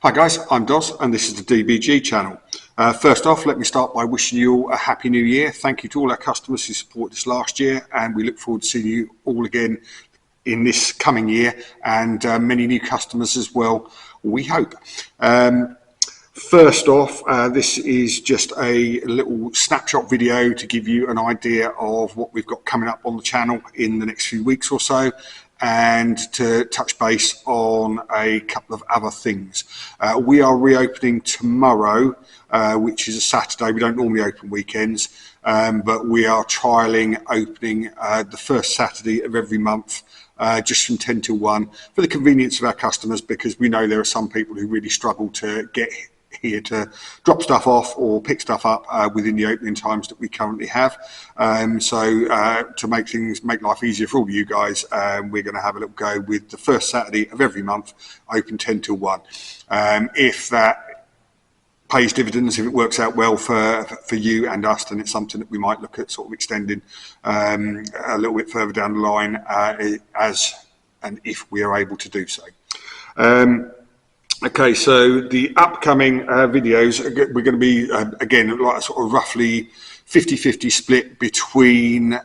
Hi guys, I'm Dos and this is the DBG channel. First off, let me start by wishing you all a happy new year. Thank you to all our customers who supported us last year, and we look forward to seeing you all again in this coming year, and many new customers as well, we hope. First off, this is just a little snapshot video to give you an idea of what we've got coming up on the channel in the next few weeks or so, and to touch base on a couple of other things. We are reopening tomorrow, which is a Saturday. We don't normally open weekends, but we are trialling opening the first Saturday of every month, just from 10 till 1, for the convenience of our customers, because we know there are some people who really struggle to get here to drop stuff off or pick stuff up within the opening times that we currently have. So to make life easier for all of you guys, we're going to have a little go with the first Saturday of every month, open 10 till 1. If that pays dividends, if it works out well for you and us, then it's something that we might look at sort of extending a little bit further down the line, as and if we are able to do so. Okay, so the upcoming videos, we're going to be, again, like a sort of roughly 50-50 split between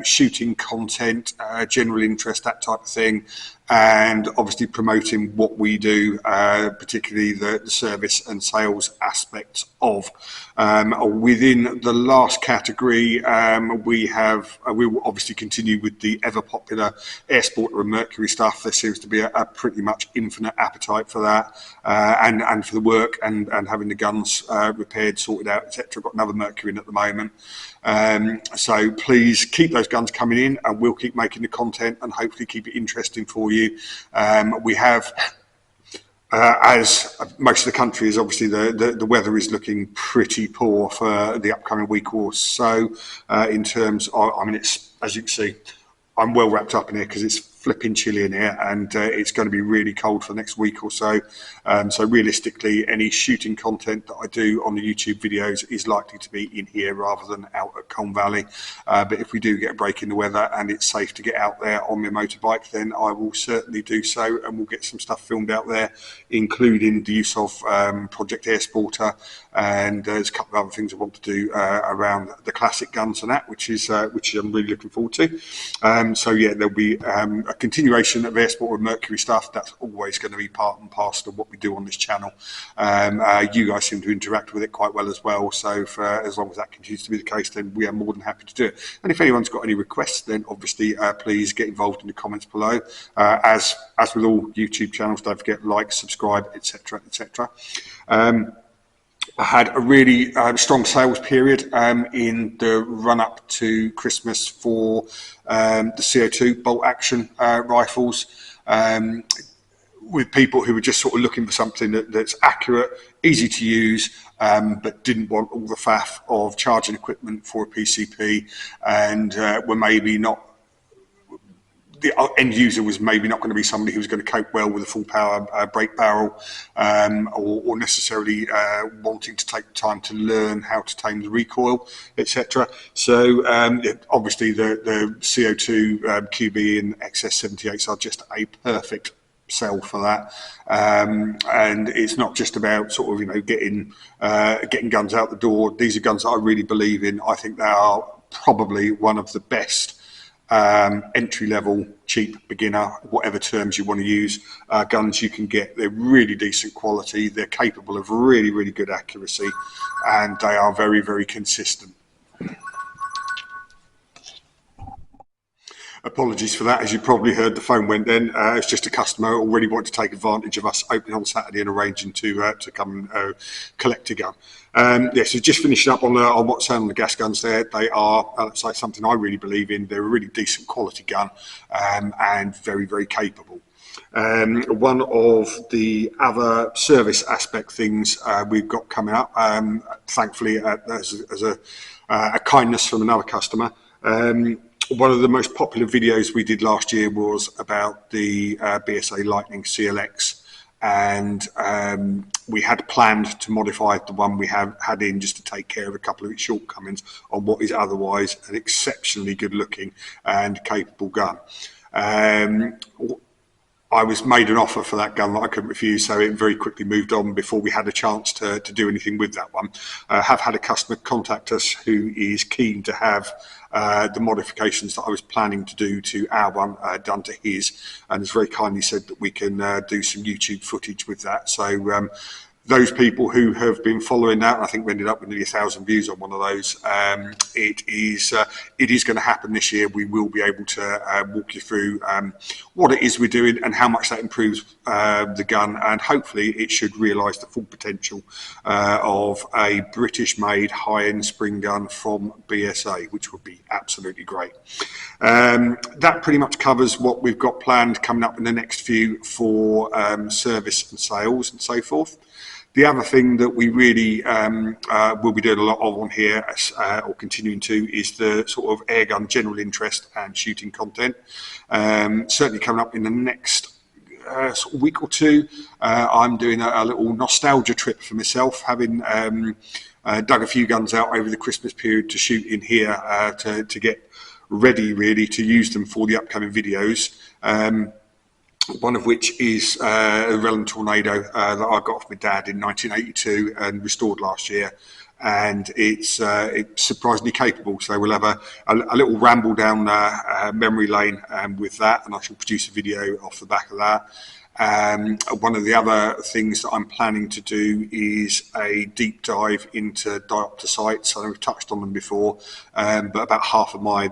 shooting content, general interest, that type of thing, and obviously promoting what we do, particularly the service and sales aspects of. Within the last category, we will obviously continue with the ever popular air sporter and Mercury stuff. There seems to be a pretty much infinite appetite for that, and for the work and having the guns repaired, sorted out, etc. Got another Mercury in at the moment. So please keep those guns coming in, and we'll keep making the content and hopefully keep it interesting for you. We have, as most of the country is, obviously the weather is looking pretty poor for the upcoming week or so, in terms of, I mean, it's, as you can see, I'm well wrapped up in here because it's flipping chilly in here, and it's going to be really cold for the next week or so. So realistically, any shooting content that I do on the YouTube videos is likely to be in here rather than out at Colne Valley. But if we do get a break in the weather and it's safe to get out there on my motorbike, then I will certainly do so, and we'll get some stuff filmed out there, including the use of Project Air Sporter, and there's a couple of other things I want to do around the classic guns and that, which I'm really looking forward to. So yeah, there'll be a continuation of Air Sport and Mercury stuff. That's always going to be part and parcel of what we do on this channel. You guys seem to interact with it quite well as well, so for as long as that continues to be the case, then we are more than happy to do it. And if anyone's got any requests, then obviously please get involved in the comments below. As with all YouTube channels, don't forget, like, subscribe, etc, etc. I had a really strong sales period in the run-up to Christmas for the CO2 bolt action rifles, with people who were just sort of looking for something that's accurate, easy to use, but didn't want all the faff of charging equipment for a PCP, and were maybe not, the end user was maybe not going to be somebody who was going to cope well with a full power break barrel, or necessarily wanting to take the time to learn how to tame the recoil, etc. So obviously the CO2 QB and XS78s are just a perfect sell for that, and it's not just about sort of getting guns out the door. These are guns that I really believe in. I think they are probably one of the best entry-level, cheap, beginner, whatever terms you want to use, guns you can get. They're really decent quality, they're capable of really, really good accuracy, and they are very, very consistent. Apologies for that, as you probably heard, the phone went then. It's just a customer already wanting to take advantage of us opening on Saturday and arranging to come and collect a gun. Yeah, so just finishing up on what's saying on the gas guns there. They are, let's say, something I really believe in. They're a really decent quality gun, and very, very capable. One of the other service aspect things we've got coming up, thankfully as a kindness from another customer, one of the most popular videos we did last year was about the BSA Lightning CLX, and we had planned to modify the one we had in just to take care of a couple of its shortcomings on what is otherwise an exceptionally good looking and capable gun. I was made an offer for that gun that I couldn't refuse, so it very quickly moved on before we had a chance to do anything with that one. Have had a customer contact us who is keen to have the modifications that I was planning to do to our one done to his, and has very kindly said that we can do some YouTube footage with that. So those people who have been following that, I think we ended up with nearly 1,000 views on one of those. It is going to happen this year. We will be able to walk you through what it is we're doing and how much that improves the gun, and hopefully it should realise the full potential of a British-made high-end spring gun from BSA, which would be absolutely great. That pretty much covers what we've got planned coming up in the next few for service and sales and so forth. The other thing that we really will be doing a lot of on here, or continuing to, is the sort of airgun general interest and shooting content. Certainly coming up in the next sort of week or two, I'm doing a little nostalgia trip for myself, having dug a few guns out over the Christmas period to shoot in here to get ready really to use them for the upcoming videos. One of which is a Relon Tornado that I got off my dad in 1982 and restored last year, and it's surprisingly capable. So we'll have a little ramble down memory lane with that, and I shall produce a video off the back of that. One of the other things that I'm planning to do is a deep dive into diopter sights. I know we've touched on them before, but about half of my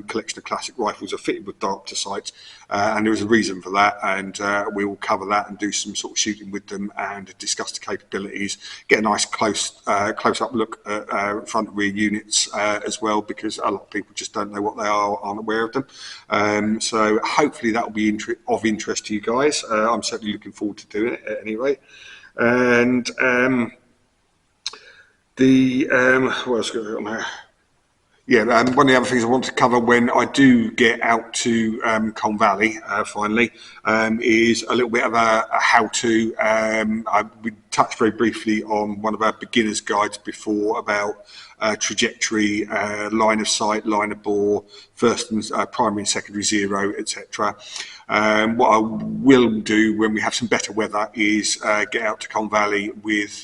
collection of classic rifles are fitted with diopter sights, and there is a reason for that, and we will cover that and do some sort of shooting with them and discuss the capabilities, get a nice close-up look at front and rear units as well, because a lot of people just don't know what they are, aren't aware of them. So hopefully that will be of interest to you guys. I'm certainly looking forward to doing it at any rate. And what else going on there? Yeah, one of the other things I want to cover when I do get out to Colne Valley finally is a little bit of a how-to. We touched very briefly on one of our beginner's guides before about trajectory, line of sight, line of bore, first and primary and secondary zero, etc. What I will do when we have some better weather is get out to Colne Valley with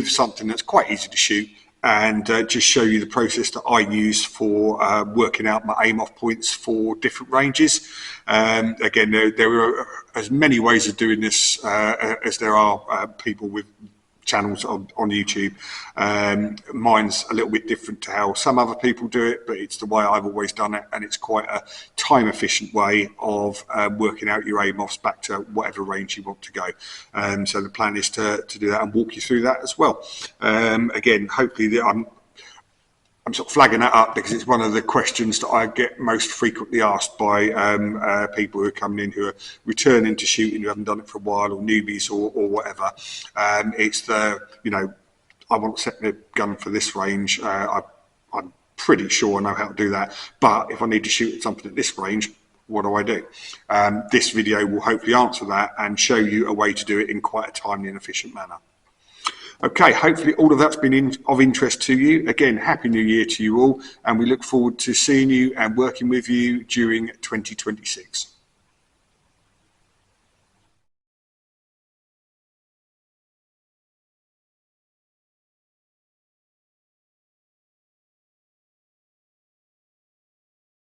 something that's quite easy to shoot, and just show you the process that I use for working out my aim off points for different ranges. Again, there are as many ways of doing this as there are people with channels on YouTube. Mine's a little bit different to how some other people do it, but it's the way I've always done it, and it's quite a time efficient way of working out your aim offs back to whatever range you want to go. So the plan is to do that and walk you through that as well. Again, hopefully I'm sort of flagging that up because it's one of the questions that I get most frequently asked by people who are coming in who are returning to shooting, who haven't done it for a while, or newbies or whatever. It's the, I want to set my gun for this range. I'm pretty sure I know how to do that. But if I need to shoot at something at this range, what do I do? This video will hopefully answer that and show you a way to do it in quite a timely and efficient manner. Okay, hopefully all of that's been of interest to you. Again, Happy New Year to you all, and we look forward to seeing you and working with you during 2026.